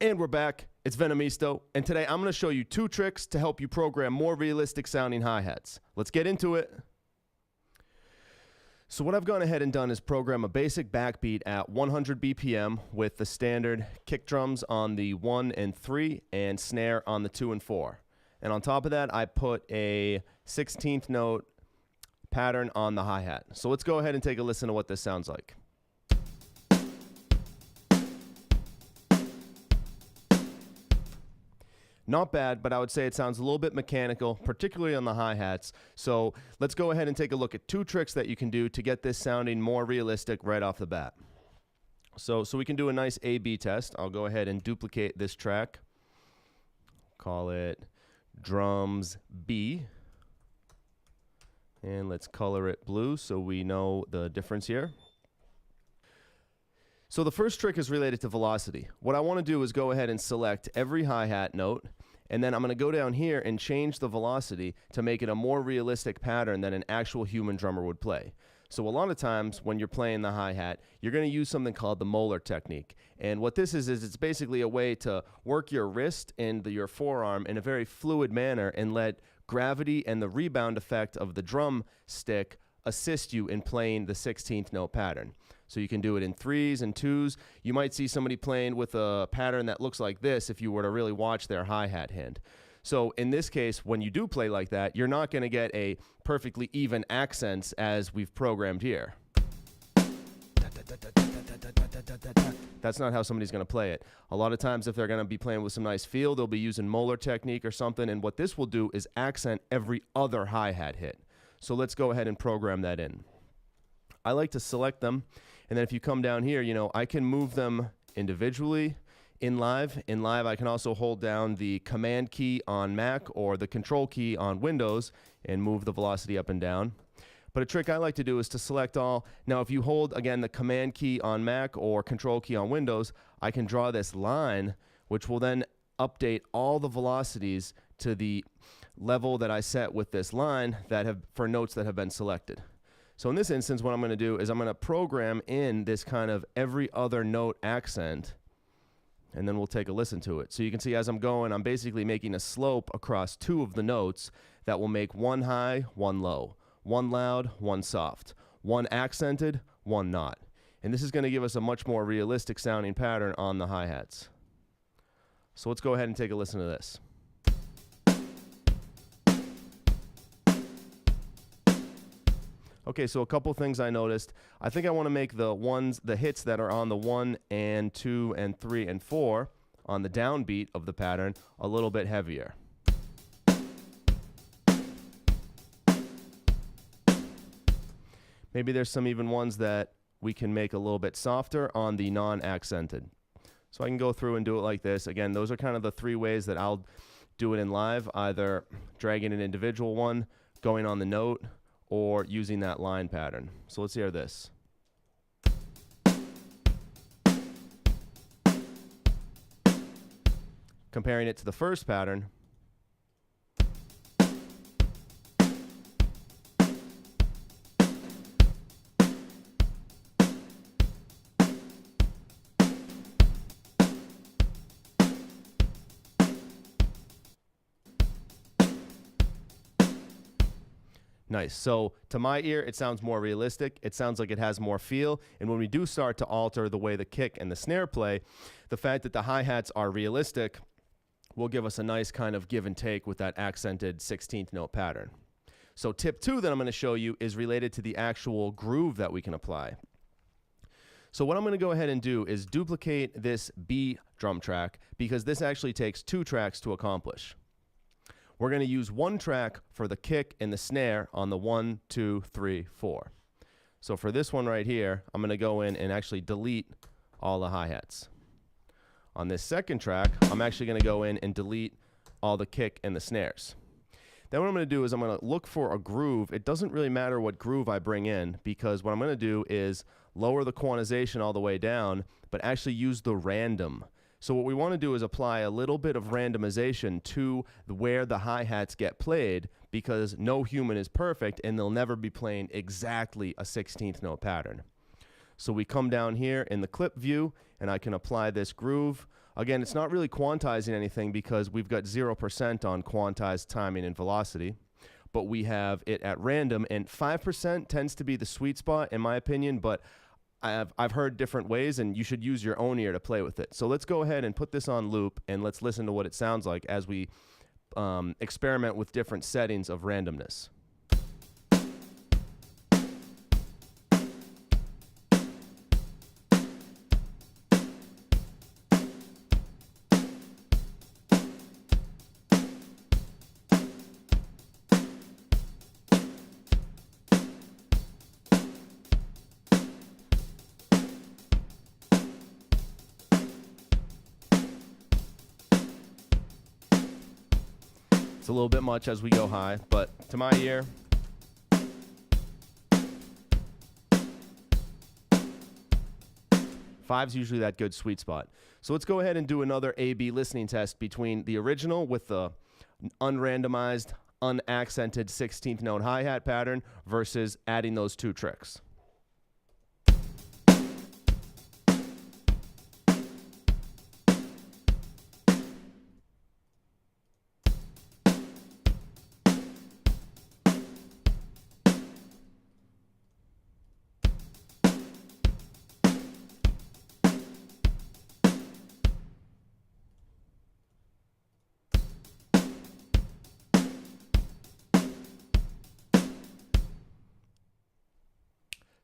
And we're back. It's Venomisto, and today I'm going to show you 2 tricks to help you program more realistic sounding hi-hats. Let's get into it. So what I've gone ahead and done is program a basic backbeat at 100 BPM with the standard kick drums on the 1 and 3 and snare on the 2 and 4. And on top of that, I put a 16th note pattern on the hi-hat. So let's go ahead and take a listen to what this sounds like. Not bad, but I would say it sounds a little bit mechanical, particularly on the hi-hats. So let's go ahead and take a look at 2 tricks that you can do to get this sounding more realistic right off the bat. So we can do a nice A/B test. I'll go ahead and duplicate this track. Call it drums B. And let's color it blue so we know the difference here. So the first trick is related to velocity. What I want to do is go ahead and select every hi-hat note, and then I'm going to go down here and change the velocity to make it a more realistic pattern than an actual human drummer would play. So a lot of times when you're playing the hi-hat, you're going to use something called the molar technique. And what this is it's basically a way to work your wrist and your forearm in a very fluid manner and let gravity and the rebound effect of the drum stick assist you in playing the 16th note pattern. So you can do it in 3s and 2s. You might see somebody playing with a pattern that looks like this if you were to really watch their hi-hat hand. So in this case, when you do play like that, you're not going to get a perfectly even accents as we've programmed here. That's not how somebody's going to play it. A lot of times if they're going to be playing with some nice feel, they'll be using molar technique or something, and what this will do is accent every other hi-hat hit. So let's go ahead and program that in. I like to select them, and then if you come down here, I can move them individually in live. In live, I can also hold down the command key on Mac or the control key on Windows and move the velocity up and down. But a trick I like to do is to select all. Now, if you hold, again, the command key on Mac or control key on Windows, I can draw this line, which will then update all the velocities to the level that I set with this line for notes that have been selected. So in this instance, what I'm going to do is I'm going to program in this kind of every other note accent, and then we'll take a listen to it. So you can see as I'm going, I'm basically making a slope across 2 of the notes that will make 1 high, 1 low, 1 loud, 1 soft, 1 accented, 1 not. And this is going to give us a much more realistic sounding pattern on the hi-hats. So let's go ahead and take a listen to this. Okay, so a couple things I noticed. I think I want to make the hits that are on the 1 and 2 and 3 and 4 on the downbeat of the pattern a little bit heavier. Maybe there's some even ones that we can make a little bit softer on the non-accented. So I can go through and do it like this. Again, those are kind of the 3 ways that I'll do it in live, either dragging an individual one, going on the note, or using that line pattern. So let's hear this. Comparing it to the first pattern. Nice. So to my ear, it sounds more realistic. It sounds like it has more feel. And when we do start to alter the way the kick and the snare play, the fact that the hi-hats are realistic will give us a nice kind of give and take with that accented 16th note pattern. So tip 2 that I'm going to show you is related to the actual groove that we can apply. So what I'm going to go ahead and do is duplicate this B drum track, because this actually takes 2 tracks to accomplish. We're going to use 1 track for the kick and the snare on the 1, 2, 3, 4. So for this one right here, I'm going to go in and actually delete all the hi-hats. On this second track, I'm actually going to go in and delete all the kick and the snares. Then what I'm going to do is I'm going to look for a groove. It doesn't really matter what groove I bring in, because what I'm going to do is lower the quantization all the way down, but actually use the random. So what we want to do is apply a little bit of randomization to where the hi-hats get played, because no human is perfect and they'll never be playing exactly a 16th note pattern. So we come down here in the clip view and I can apply this groove Again, it's not really quantizing anything because we've got 0% on quantized timing and velocity, but we have it at random, and 5% tends to be the sweet spot in my opinion, but I've heard different ways, and you should use your own ear to play with it. So let's go ahead and put this on loop, and let's listen to what it sounds like as we experiment with different settings of randomness. It's a little bit much as we go high, but to my ear, five's usually that good sweet spot. So let's go ahead and do another A-B listening test between the original with the unrandomized, unaccented 16th note hi-hat pattern versus adding those two tricks.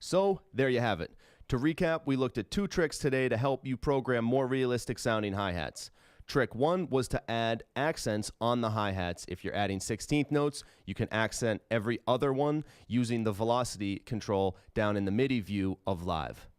So there you have it. To recap, we looked at two tricks today to help you program more realistic sounding hi-hats. Trick one was to add accents on the hi-hats. If you're adding 16th notes, you can accent every other one using the velocity control down in the MIDI view of live.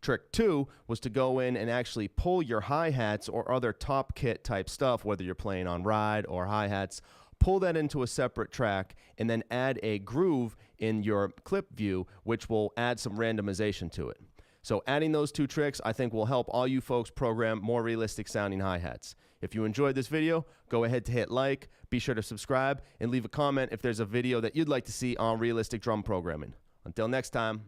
Trick two was to go in and actually pull your hi-hats or other top kit type stuff, whether you're playing on ride or hi-hats, pull that into a separate track, and then add a groove in your clip view, which will add some randomization to it. So adding those two tricks, I think, will help all you folks program more realistic sounding hi-hats. If you enjoyed this video, go ahead to hit like, be sure to subscribe, and leave a comment if there's a video that you'd like to see on realistic drum programming. Until next time.